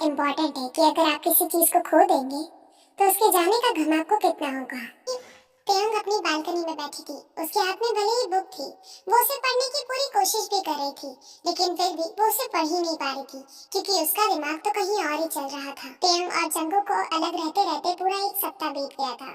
Important है कि अगर आप किसी चीज को खो देंगे तो उसके जाने का गम आपको कितना होगा। तेयंग अपनी बालकनी में बैठी थी। उसके हाथ में भले ही बुक थी, वो उसे पढ़ने की पूरी कोशिश भी कर रही थी, लेकिन फिर भी वो उसे पढ़ ही नहीं पा रही थी क्योंकि उसका दिमाग तो कहीं और ही चल रहा था। तेयंग और जंगकुक को अलग रहते रहते पूरा एक सप्ताह बीत गया था।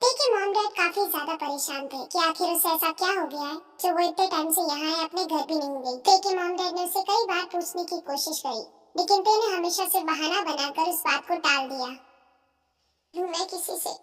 ते के मॉम डैड काफी ज्यादा परेशान थे कि आखिर उसे ऐसा क्या हो गया है जो वो इतने टाइम से यहाँ है, अपने घर भी नहीं गई। ते के मॉम डैड ने उसे कई बार पूछने की कोशिश करी, लेकिन ते ने हमेशा से बहाना बनाकर उस बात को टाल दिया। मैं किसी से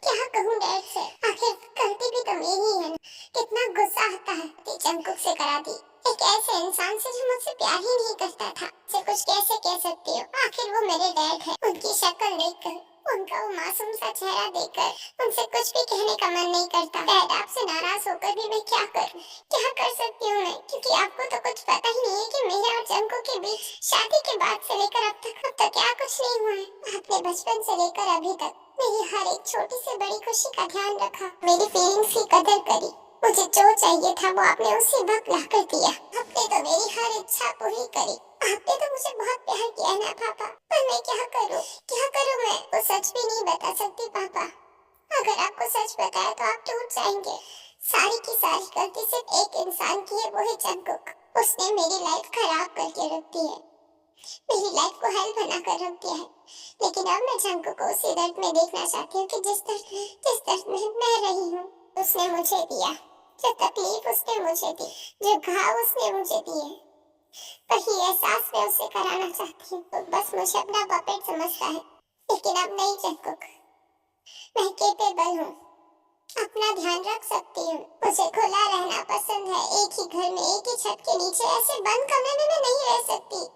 क्या कहूँ डैड से, आखिर गलती भी तो मेरी है ना। कितना गुस्सा आता है। ते जंगकुक से करा दी, एक ऐसे इंसान से जो मुझसे प्यार ही नहीं करता था, से कुछ कैसे कह सकती हो? आखिर वो मेरे डैड है। उनकी शक्ल देखकर, उनका वो मासूम सा चेहरा देखकर उनसे कुछ भी कहने का मन नहीं करता। डैड आपसे नाराज होकर भी मैं क्या करूं? क्या कर सकती हूँ मैं? क्योंकि आपको तो कुछ पता ही नहीं है कि मेरे और जंगकुक के बीच शादी के बाद से लेकर अब तक क्या कुछ नहीं हुआ है। आपने बचपन से लेकर अभी तक मेरी हर एक छोटी से बड़ी खुशी का ध्यान रखा, मेरी फीलिंग्स की कदर करी। मुझे जो चाहिए था वो आपने उसी वक्त ला कर दिया। आपने तो मेरी हर इच्छा पूरी करी। आपने तो मुझे बहुत प्यार किया ना पापा, पर मैं क्या करूं? क्या करूं मैं? वो सच भी नहीं बता सकती पापा। अगर आपको सच बताया तो आप टूट जाएंगे। सारी की सारी गलती सिर्फ एक इंसान की है, वो है जंगकुक। उसने मेरी लाइफ खराब करके रख दी है, मेरी लाइफ को हल बना कर रख दिया है। लेकिन अब मैं जंगकुक को उसी दर्द में देखना चाहती हूँ कि जिस दर्द में मैं रही हूँ। उसने मुझे दिया, जो तकलीफ उसने मुझे दी, जो घाव उसने मुझे दिए, वही एहसास मैं उसे कराना चाहती हूँ। तो बस मुझे अपना पपेट समझता है, लेकिन अब नहीं जंगकुक, मैं केपेबल हूँ, अपना ध्यान रख सकती हूँ। मुझे खुला रहना पसंद है, एक ही घर में एक ही छत के नीचे ऐसे बंद कमरे में मैं नहीं रह सकती।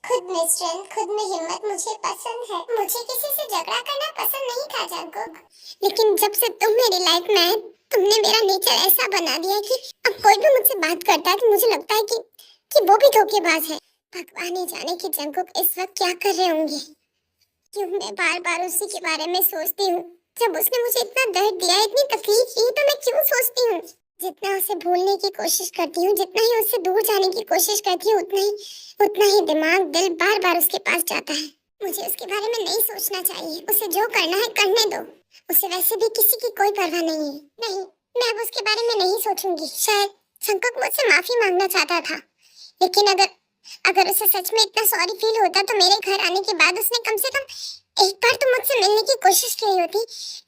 खुद में स्ट्रेंथ, खुद में हिम्मत मुझे पसंद है। मुझे किसी से झगड़ा करना पसंद नहीं था जंगकुक, लेकिन जब से तुम मेरी लाइफ में आए, तुमने मेरा नेचर ऐसा बना दिया कि अब कोई भी मुझसे बात करता है तो मुझे लगता है कि वो भी धोखेबाज है। भगवान ही जाने कि जंगकुक इस वक्त क्या कर रहे होंगे। क्यों मैं बार बार उसी के बारे में सोचती हूँ। जब उसने मुझे इतना दर्द दिया, इतनी तकलीफ दी, तो मैं क्यों सोचती हूँ? जितना उसे भूलने की कोशिश करती हूँ, जितना ही उससे दूर जाने की कोशिश करती हूँ, उतना ही दिमाग, दिल बार बार उसके पास जाता है। मुझे उसके बारे में नहीं सोचना चाहिए। उसे जो करना है करने दो। उसे वैसे भी किसी की कोई परवाह नहीं है। नहीं, मैं अब उसके बारे में नहीं सोचूंगी। शायद जंगकुक मुझसे माफी मांगना चाहता था, लेकिन अगर उसे सच में इतना सॉरी फील होता तो मेरे घर आने के बाद उसने कम से कम एक बार तो मुझसे मिलने की कोशिश की होती,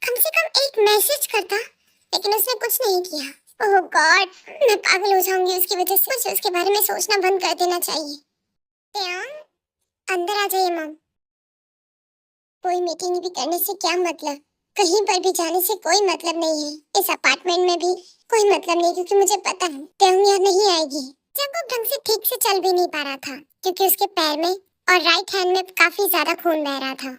कम से कम एक मैसेज करता, लेकिन उसने कुछ नहीं किया। ओह गॉड, मैं पागल हो जाऊंगी उसकी वजह से। मुझे उसके बारे में सोचना बंद कर देना चाहिए। अंदर आ जाइए मॉम। कोई मीटिंग भी करने से क्या मतलब, कहीं पर भी जाने से कोई मतलब नहीं है। इस अपार्टमेंट में भी कोई मतलब नहीं, क्योंकि मुझे पता है तेयंग यहाँ नहीं आएगी। जब वो ढंग से ठीक से चल भी नहीं पा रहा था, क्योंकि उसके पैर में और राइट हैंड में काफी ज्यादा खून बह रहा था।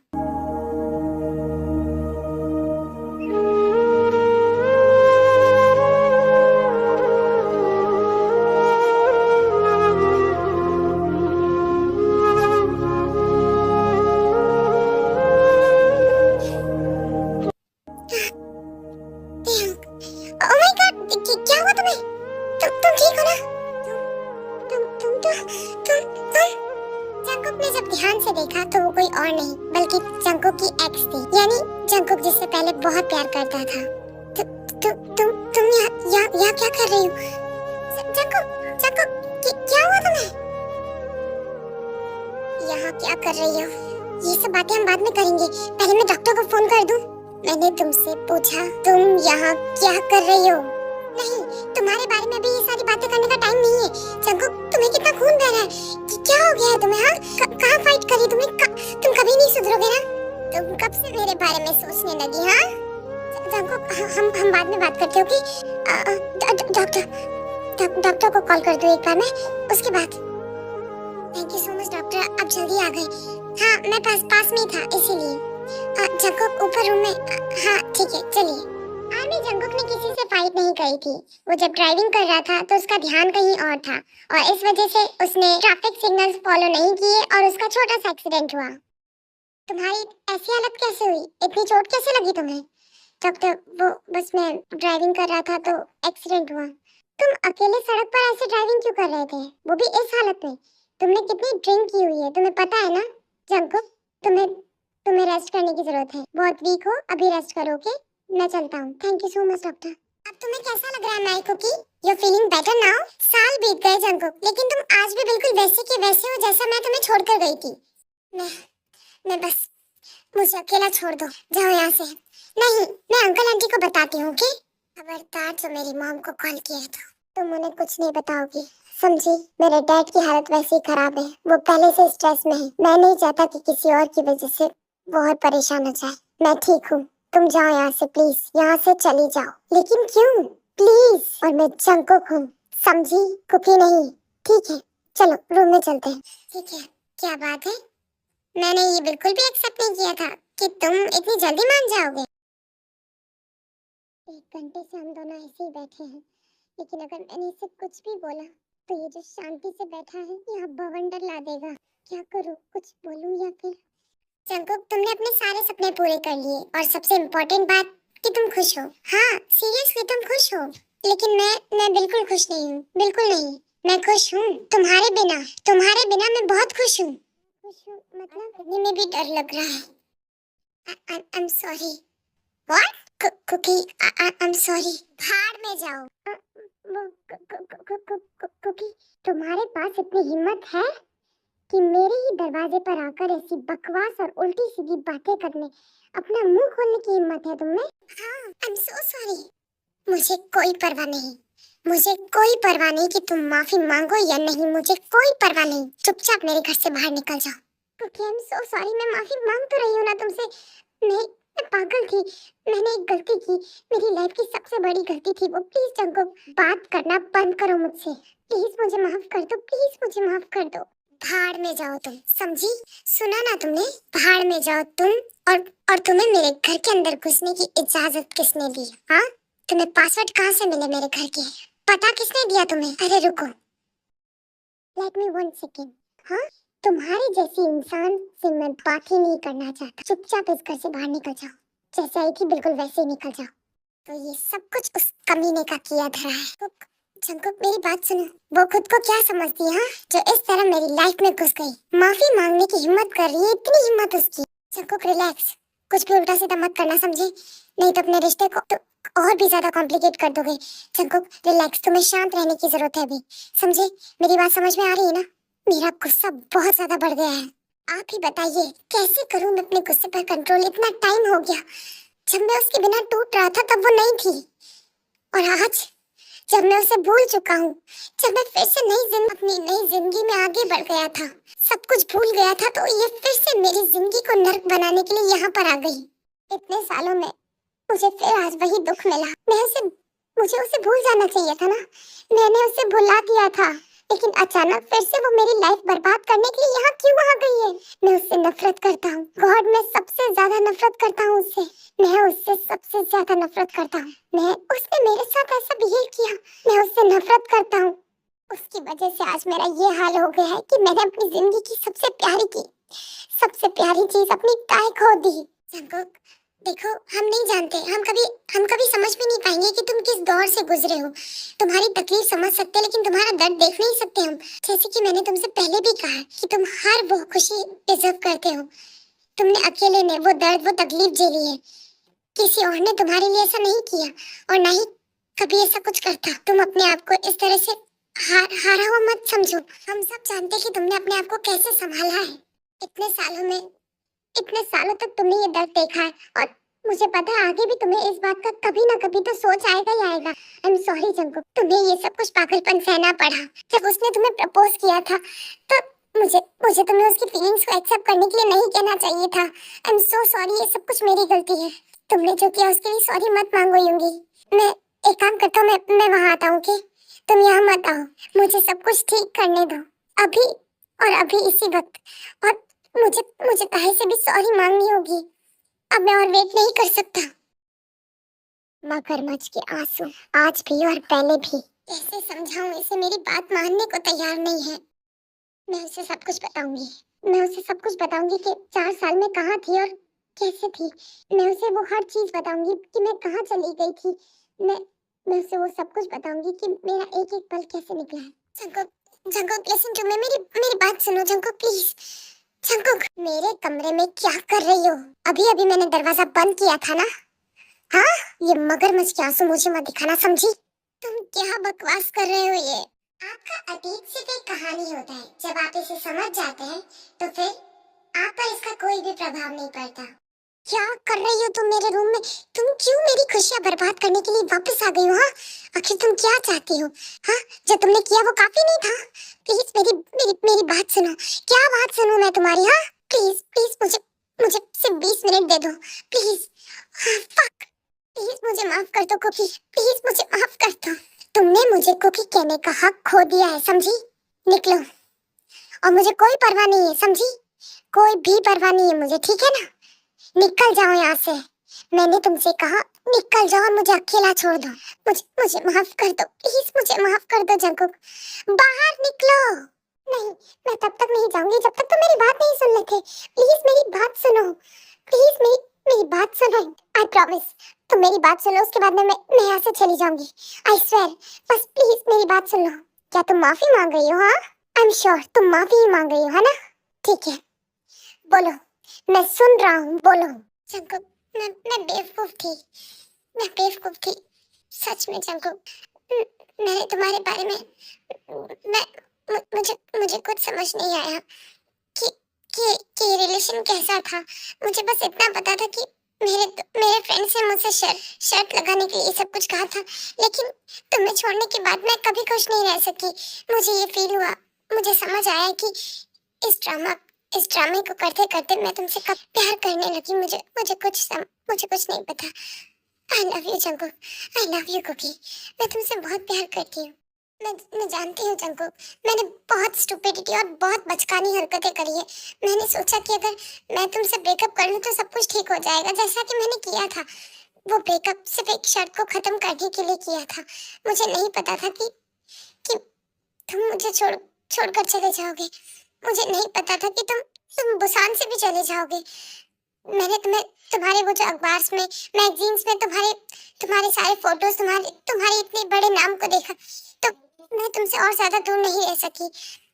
ओह माय गॉड, क्या हुआ तुम्हें? तुम ठीक हो ना? तुम जंगकुक ने जब ध्यान से देखा तो वो कोई और नहीं बल्कि जंगकुक की एक्स थी, यानी जंगकुक जिससे पहले बहुत प्यार करता था। तुम यहाँ क्या कर रही हो? जंगकुक, क्या हुआ तुम्हें? यहाँ क्या कर रही हो? ये सब बातें हम बाद में करेंगे, पहले मैं डॉक्टर को फोन कर दूं। मैंने तुमसे पूछा तुम यहाँ क्या कर रही हो। नहीं, तुम्हारे बारे में भी ये सारी बातें करने का टाइम नहीं है। जंगकुक, तुम्हें कितना खून बह रहा है, क्या हो गया है तुम्हें? हाँ, कहाँ फाइट करी तुमने? तुम कभी नहीं सुधरोगे ना? तुम कब से मेरे बारे में सोचने लगी? हाँ जंगकुक, हम बाद में बात करते हो कि डॉक्टर को कॉल कर दो एक बार मैं, उसके बाद। Thank you so much doctor, आप जल्दी आ गए। हाँ, मैं पास में ही था इसीलिए। जंगकुक ऊपर रूम में। हाँ ठीक है, चलिए। आर्मी जंगकुक ने किसी से फाइट नहीं करी थी। वो जब ड्राइविंग कर रहा था तो उसका ध्यान कहीं और था, और इस वजह से उसने ट्रैफिक सिग्नल्स फॉलो नहीं किए और उसका छोटा सा एक्सीडेंट हुआ। तुम्हारी ऐसी हालत कैसे हुई? इतनी चोट कैसे लगी तुम्हें? डॉक्टर, वो बस मैं ड्राइविंग कर रहा था तो एक्सीडेंट हुआ। तुम अकेले सड़क पर ऐसे ड्राइविंग क्यों कर रहे थे, वो भी इस हालत में? तुमने कितनी ड्रिंक की हुई है, तुम्हें पता है ना? जंकुक, तुम्हें तुम्हें रेस्ट करने की जरूरत है, बहुत वीक हो, अभी रेस्ट करो, ओके? मैं चलता हूँ। Thank you so much doctor. अब तुम्हें कैसा लग रहा है my cookie? You feeling better now? साल बीत गए जंकुक, लेकिन तुम आज भी बिल्कुल वैसे के वैसे हो जैसा मैं तुम्हें छोड़कर गई थी। मैं बस, मुझे अकेला छोड़ दो, जाओ यहाँ से। नहीं, मैं अंकल आंटी को बताती हूँ, ओके? खबरदार जो मेरी मॉम को कॉल किया तो तुम उन्हें कुछ नहीं बताओगी, समझी? मेरे डैड की हालत वैसे ही खराब है, वो पहले से स्ट्रेस में है। मैं नहीं चाहता कि किसी और की वजह से वो और परेशान हो जाए। मैं ठीक हूँ, तुम जाओ यहाँ से प्लीज, यहाँ से चली जाओ। लेकिन क्यों? प्लीज। और मैं जंकुक हूँ, समझी? कुकी नहीं। ठीक है, चलो रूम में चलते हैं। ठीक है, क्या बात है? मैंने ये बिल्कुल भी एक्सेप्ट नहीं किया था कि तुम इतनी जल्दी मान जाओगे। 1 घंटे से हम दोनों ऐसे ही बैठे हैं, लेकिन अगर मैंने इसे कुछ भी बोला तो ये जो शांति से बैठा है यहाँ बवंडर ला देगा। क्या करूँ, कुछ बोलूँ या फिर? जंकुक, तुमने अपने सारे सपने पूरे कर लिए और सबसे इम्पोर्टेंट बात कि तुम खुश हो। हाँ सीरियसली तुम खुश हो। लेकिन मैं बिल्कुल खुश नहीं हूँ, बिल्कुल नहीं। मैं खुश हूँ तुम्हारे बिना, तुम्हारे बिना मैं बहुत खुश हूँ। खुश हूँ मतलब कहने में भी डर लग रहा है। I am sorry. What? Kookie, I am sorry. भाड़ में जाओ। वो कुकी, तुम्हारे पास इतनी हिम्मत है कि मेरे ही दरवाजे पर आकर ऐसी बकवास और उल्टी सीधी बातें करने, अपना मुंह खोलने की हिम्मत है तुम्हें? हाँ, आई एम सो सॉरी। मुझे कोई परवाह नहीं, मुझे कोई परवाह नहीं कि तुम माफी मांगो या नहीं, मुझे कोई परवाह नहीं। चुपचाप मेरे घर से बाहर निकल जाओ। Kookie, I am so sorry. मैं माफी मांग तो रही हूँ ना तुमसे। मैं पागल थी, मैंने एक गलती की, मेरी लाइफ की सबसे बड़ी गलती थी वो। प्लीज जंकुक, बात करना बंद करो मुझसे, प्लीज मुझे माफ कर दो, प्लीज मुझे माफ कर दो। भाड़ में जाओ तुम, समझी? सुना ना तुमने? भाड़ में जाओ तुम। और तुम्हें मेरे घर के अंदर घुसने की इजाजत किसने दी? हाँ, तुम्हें पासवर्ड कहाँ से मिले मेरे घर के? पता किसने दिया तुम्हें? अरे रुको, लेट मी 1 सेकेंड। हाँ, तुम्हारे जैसी इंसान से मैं बात ही नहीं करना चाहता। चुपचाप इस घर से बाहर निकल जाओ, जैसे आई थी बिल्कुल वैसे ही निकल जाओ। तो ये सब कुछ उस कमीने का किया धरा है। जंकुक, मेरी बात सुनो। वो खुद को क्या समझती है, हाँ, जो इस तरह मेरी लाइफ में घुस गई, माफी मांगने की हिम्मत कर रही है, इतनी हिम्मत उसकी। जंकुक रिलैक्स, कुछ भी उल्टा सीधा मत करना, समझे? नहीं तो अपने रिश्ते को तो और भी ज्यादा कॉम्प्लिकेट कर दोगे। जंकुक रिलैक्स, तुम्हें शांत रहने की जरूरत है अभी, समझे? मेरी बात समझ में आ रही है ना? मेरा गुस्सा बहुत ज्यादा बढ़ गया है। आप ही बताइए कैसे करूं मैं अपने गुस्से पर कंट्रोल? इतना टाइम हो गया, जब मैं उसके बिना टूट रहा था तब वो नहीं थी, और आज जब मैं उसे भूल चुका हूँ, जब मैं फिर से अपनी नई जिंदगी में आगे बढ़ गया था, सब कुछ भूल गया था, तो ये फिर से मेरी जिंदगी को नर्क बनाने के लिए यहाँ पर आ गई। इतने सालों में मुझे फिर आज वही दुख मिला। मुझे उसे भूल जाना चाहिए था ना, मैंने उसे भुला दिया था, लेकिन अचानक फिर से वो मेरी लाइफ बर्बाद करने के लिए यहाँ क्यों आ गई है? मैं उससे नफरत करता हूँ गॉड, मैं सबसे ज्यादा नफरत करता हूँ उससे। मैं उससे सबसे ज्यादा नफरत करता हूँ। उसने मेरे साथ ऐसा बिहेव किया, मैं उससे नफरत करता हूँ। उसकी वजह से आज मेरा ये हाल हो गया है कि मैंने अपनी जिंदगी की सबसे प्यारी चीज अपनी काय खो दी। जंकुक देखो, हम नहीं जानते, हम कभी समझ भी नहीं पाएंगे कि तुम किस दौर से गुजरे हो। तुम्हारी तकलीफ समझ सकते हैं, लेकिन तुम्हारा दर्द देख नहीं सकते हम। जैसे कि मैंने तुमसे पहले भी कहा कि तुम हर वो खुशी डिजर्व करते हो। तुमने अकेले ने वो दर्द, वो तकलीफ झेली है, किसी और ने तुम्हारे लिए ऐसा नहीं किया, और ना ही कभी ऐसा कुछ करता। तुम अपने आप को इस तरह से हारा हुआ मत समझो। हम सब जानते हैं कि तुमने अपने आप को कैसे संभाला है। इतने सालों तक तुमने ये दर्द देखा है, और मुझे पता है आगे भी तुम्हें इस बात का कभी ना कभी तो सोच आएगा ही आएगा। आई एम सॉरी जंकुक, तुम्हें ये सब कुछ पागलपन सहना पड़ा। जब उसने तुम्हें प्रपोज किया था तो मुझे तुम्हें उसकी फीलिंग्स को एक्सेप्ट करने के लिए नहीं कहना चाहिए था। आई एम सो सॉरी, ये सब कुछ मेरी गलती है। तुमने जो किया उसके लिए सॉरी मत मांगो यूंगी। मैं एक काम करता हूँ, मैं वहां आता हूँ, ओके? तुम यहाँ मत आओ, मुझे सब कुछ ठीक करने दो, अभी और अभी इसी वक्त। और मुझे ताही से भी सॉरी मांगनी होगी। अब मैं और वेट नहीं कर सकता। मगरमच्छ के आंसू आज भी और पहले भी। कैसे समझाऊं इसे, मेरी बात मानने को तैयार नहीं है। मैं उसे सब कुछ बताऊंगी, मैं उसे सब कुछ बताऊंगी कि 4 साल में कहाँ थी और कैसे थी। मैं उसे वो हर चीज बताऊंगी कि मैं कहाँ चली गई थी। मैं उसे वो सब कुछ बताऊंगी कि मेरा एक एक पल कैसे निकला है। Jungkook, Jungkook listen to me, मेरी बात सुनो जंकुक प्लीज। जंगकुक, मेरे कमरे में क्या कर रही हो? अभी अभी मैंने दरवाजा बंद किया था ना। हाँ, ये मगरमच्छ के आंसू मुझे मत दिखाना, समझी? तुम क्या बकवास कर रहे हो ये? आपका अतीत सिर्फ एक कहानी होता है। जब आप इसे समझ जाते हैं तो फिर आप पर इसका कोई भी प्रभाव नहीं पड़ता। क्या कर रही हो तुम मेरे रूम में? तुम क्यों मेरी खुशियां बर्बाद करने के लिए वापस आ गई हो? हाँ, आखिर तुम क्या चाहती हो? हाँ, जो तुमने किया वो काफी नहीं था? प्लीज मेरी मेरी मेरी बात सुनो। क्या बात सुनूं मैं तुम्हारी? हाँ, प्लीज प्लीज मुझे मुझे सिर्फ 20 मिनट दे दो प्लीज। हाँ, फक, प्लीज मुझे माफ कर दो कुकी, प्लीज मुझे माफ कर दो। तुमने मुझे कुकी कहने का हक खो दिया है, समझी? निकलो। और मुझे कोई परवाह नहीं है, समझी? कोई भी परवाह नहीं है मुझे, ठीक है ना? निकल जाओ यहाँ से। मैंने तुमसे कहा निकल जाओ और मुझे अकेला छोड़ दो। मुझे मुझे माफ कर दो प्लीज, मुझे माफ कर दो जंगकुक। बाहर निकलो। नहीं, मैं तब तक नहीं जाऊंगी जब तक तुम मेरी बात नहीं सुन लेते। प्लीज मेरी बात सुनो, प्लीज मेरी मेरी बात सुनो। आई प्रॉमिस, तुम मेरी बात सुनो, उसके बाद मैं यहाँ से चली जाऊंगी। I swear. बस प्लीज मेरी बात सुन लो। क्या तुम माफी मांग रही हो? हाँ, आई एम श्योर तुम माफी ही मांग रही हो, है ना? ठीक है, बोलो, मैं सुन रहा हूँ, बोलो। जंगकुक, मैं बेवकूफ थी, मैं बेवकूफ थी, सच में जंगकुक। मैंने तुम्हारे बारे में मुझे मुझे कुछ समझ नहीं आया कि कि रिलेशन कैसा था। मुझे बस इतना पता था कि मेरे फ्रेंड्स ने मुझसे शर्त लगाने के लिए सब कुछ कहा था, लेकिन तुम्हें छोड़ने के बाद मैं कभी खुश नहीं रह सकी। मुझे ये फील हुआ, मुझे समझ आया कि इस ड्रामे को करते करते मैं तुमसे कब प्यार करने लगी। मुझे कुछ नहीं पता। I love you Jungkook, I love you Kookie. मैं तुमसे बहुत प्यार करती हूँ। मैं जानती हूँ जंगकुक, मैंने बहुत स्टूपिडिटी और बहुत बचकानी हरकतें करी है। मैंने सोचा कि अगर मैं तुमसे ब्रेकअप कर लूँ तो सब कुछ ठीक हो जाएगा, जैसा कि मैंने किया था। वो ब्रेकअप सिर्फ एक शर्त को खत्म करने के लिए किया था। मुझे नहीं पता था कि तुम मुझे छोड़कर चले जाओगे। मुझे नहीं पता था कि तुम बुसान से भी चले जाओगे। मैंने तुम्हारे वो जो अखबार में, मैगजीन्स में तुम्हारे सारे फोटोज, तुम्हारे इतने बड़े नाम को देखा तो मैं तुमसे और ज्यादा दूर नहीं रह सकी।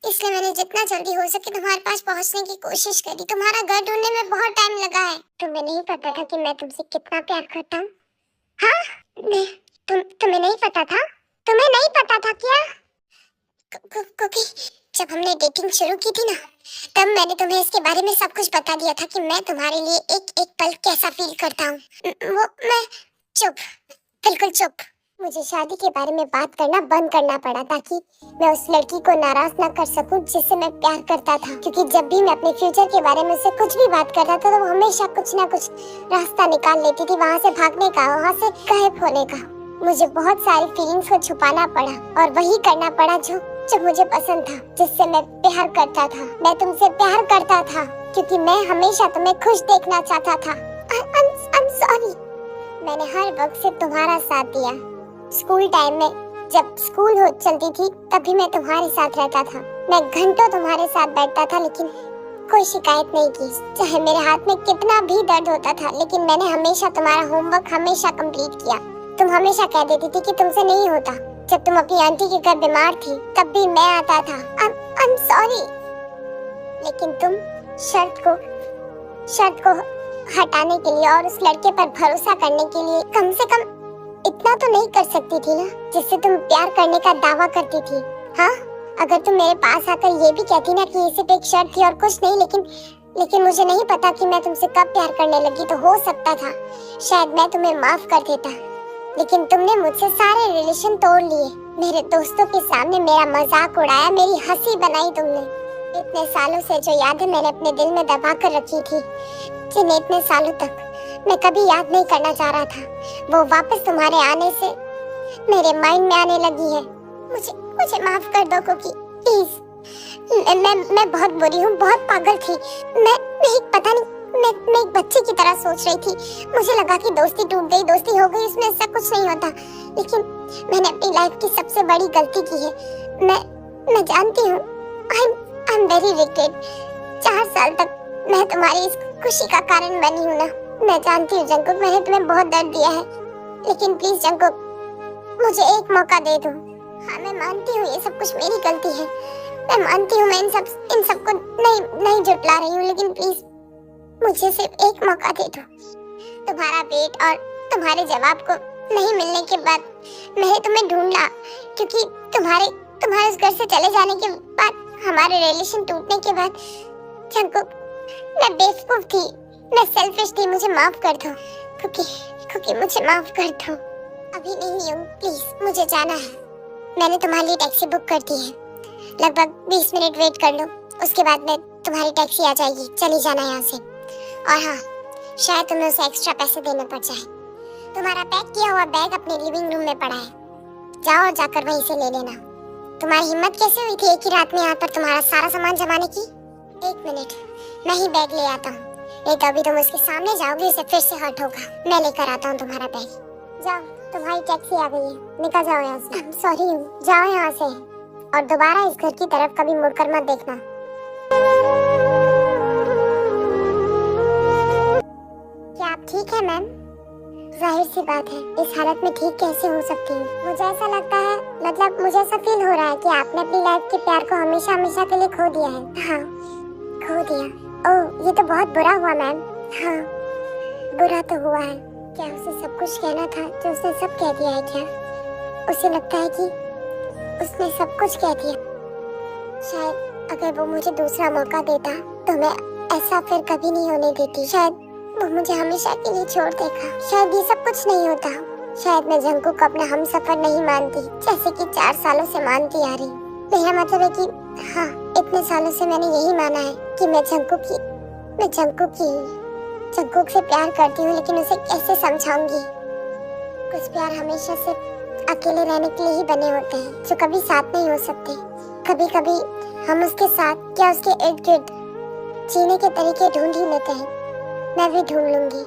इसलिए मैंने जितना जल्दी हो सके तुम्हारे पास पहुंचने की कोशिश करी। तुम्हारा घर ढूंढने में बहुत टाइम लगा है। तुम्हें नहीं पता था कि मैं तुमसे कितना प्यार करता हूँ? हाँ, तुम्हें नहीं पता था? तुम्हें नहीं पता था क्या? क्योंकि जब हमने डेटिंग शुरू की थी ना, तब मैंने तुम्हें इसके बारे में सब कुछ बता दिया था कि मैं तुम्हारे लिए एक एक पल कैसा फील करता हूँ। वो मैं चुप, बिल्कुल चुप। मुझे शादी के बारे में बात करना बंद करना पड़ा ताकि मैं उस लड़की को नाराज ना कर सकूं जिससे मैं प्यार करता था। क्योंकि जब भी मैं अपने फ्यूचर के बारे में उससे कुछ भी बात करता था तो वो हमेशा कुछ ना कुछ रास्ता निकाल लेती थी, वहाँ से भागने का, वहाँ से गायब होने का। मुझे बहुत सारी फीलिंग्स को छुपाना पड़ा और वही करना पड़ा जो मुझे पसंद था, जिससे मैं प्यार करता था। मैं तुमसे प्यार करता था क्योंकि मैं हमेशा तुम्हें खुश देखना चाहता था। I'm sorry। मैंने हर वक्त से तुम्हारा साथ दिया। स्कूल टाइम में जब स्कूल हो चलती थी तभी मैं तुम्हारे साथ रहता था। मैं घंटों तुम्हारे साथ बैठता था लेकिन कोई शिकायत नहीं की। चाहे मेरे हाथ में कितना भी दर्द होता था, लेकिन मैंने हमेशा तुम्हारा होमवर्क हमेशा कंप्लीट किया। तुम हमेशा कह देती थी कि तुमसे नहीं होता। जब तुम अपनी आंटी के घर बीमार थी तब भी मैं आता था। I'm sorry। लेकिन तुम शर्त को हटाने के लिए और उस लड़के पर भरोसा करने के लिए कम से कम इतना तो नहीं कर सकती थी ना, जिससे तुम प्यार करने का दावा करती थी? हाँ, अगर तुम मेरे पास आकर ये भी कहती ना कि ये सिर्फ एक शर्त थी और कुछ नहीं, लेकिन मुझे नहीं पता कि मैं तुमसे कब प्यार करने लगी, तो हो सकता था शायद मैं तुम्हें माफ कर देता। लेकिन तुमने मुझसे सारे रिलेशन तोड़ लिए। मेरे दोस्तों के सामने मेरा मजाक उड़ाया, मेरी हंसी बनाई तुमने। इतने सालों से जो यादें मैंने अपने दिल में दबा कर रखी थी, जिन्हें इतने सालों तक मैं कभी याद नहीं करना चाह रहा था, वो वापस तुम्हारे आने से मेरे माइंड में आने लगी है। मुझे माफ कर दो कुकी, प्लीज। मैं बहुत बुरी हूँ, बहुत पागल थी। मैं पता नहीं, मैं एक बच्चे की तरह सोच रही थी। मुझे लगा कि दोस्ती टूट गई, दोस्ती हो गई, उसमें ऐसा कुछ नहीं होता। लेकिन मैंने अपनी लाइफ की सबसे बड़ी गलती की है। मैं जानती हूँ। I am very regret. 4 साल तक मैं तुम्हारी इस खुशी का कारण बनी हूँ ना। मैं जानती हूँ जंगकुक, मैंने तुम्हें बहुत दर्द दिया है, लेकिन प्लीज जंगकुक, मुझे एक मौका दे दो। हाँ, मैं मानती हूँ ये सब कुछ मेरी गलती है, मैं मानती हूँ मैं इन सबको नहीं जुटला रही हूँ, लेकिन प्लीज मुझे सिर्फ एक मौका दे दो। तुम्हारा वेट और तुम्हारे जवाब को नहीं मिलने के बाद मैंने तुम्हें ढूंढा, क्योंकि तुम्हारे उस घर से चले जाने के बाद, हमारे रिलेशन टूटने के बाद जंकुक, मैं बेवकूफ थी, मैं सेल्फिश थी, मुझे माफ कर दो कुकी, मुझे माफ कर दो। अभी नहीं हूँ, प्लीज मुझे जाना है। मैंने तुम्हारे लिए टैक्सी बुक कर दी है, लगभग 20 मिनट वेट कर लो, उसके बाद में तुम्हारी टैक्सी आ जाएगी, चली जाना यहाँ से। और हाँ, शायद तुम्हें उसे एक्स्ट्रा पैसे देने पड़ जाए। तुम्हारा पैक किया हुआ बैग अपने लिविंग रूम में पड़ा है, जाओ जाकर वहीं से ले लेना। तुम्हारी हिम्मत कैसे हुई थी एक ही रात में यहाँ पर तुम्हारा सारा सामान जमाने की? 1 मिनट, मैं ही बैग ले आता हूँ। नहीं तो अभी तुम उसके सामने जाओगी, उसे फिर से हर्ट होगा। मैं लेकर आता हूँ तुम्हारा बैग। जाओ, तुम्हारी टैक्सी आ गई है, निकल जाओ यहाँ से। सॉरी, जाओ यहाँ से और दोबारा इस घर की तरफ कभी मुड़कर मत देखना। क्या आप ठीक है मैम? जाहिर सी बात है, इस हालत में ठीक कैसे हो सकती हूँ? मुझे ऐसा लगता है, मतलब मुझे ऐसा फील हो रहा है कि आपने अपनी लाइफ के प्यार को हमेशा के लिए खो दिया है। हाँ, खो दिया। ओह, ये तो बहुत बुरा हुआ मैम। हाँ, बुरा तो हुआ है। क्या उसे सब कुछ कहना था जो उसने सब कह दिया है क्या? उसे लगता है कि उसने सब कुछ कह दिया। शायद अगर वो मुझे दूसरा मौका देता तो मैं ऐसा फिर कभी नहीं होने देती। शायद वो मुझे हमेशा के लिए छोड़ देगा। शायद ये सब कुछ नहीं होता। शायद मैं जंकुक को अपना हमसफर नहीं मानती, जैसे कि 4 सालों से मानती आ रही। मेरा मतलब है कि हाँ, इतने सालों से मैंने यही माना है कि मैं जंकुक से प्यार करती हूँ, लेकिन उसे कैसे समझाऊंगी? कुछ प्यार हमेशा सिर्फ अकेले रहने के लिए ही बने होते हैं, जो कभी साथ नहीं हो सकते। कभी कभी हम उसके साथ या उसके इर्द गिर्द जीने के तरीके ढूंढ ही लेते हैं। मैं भी ढूंढ लूंगी।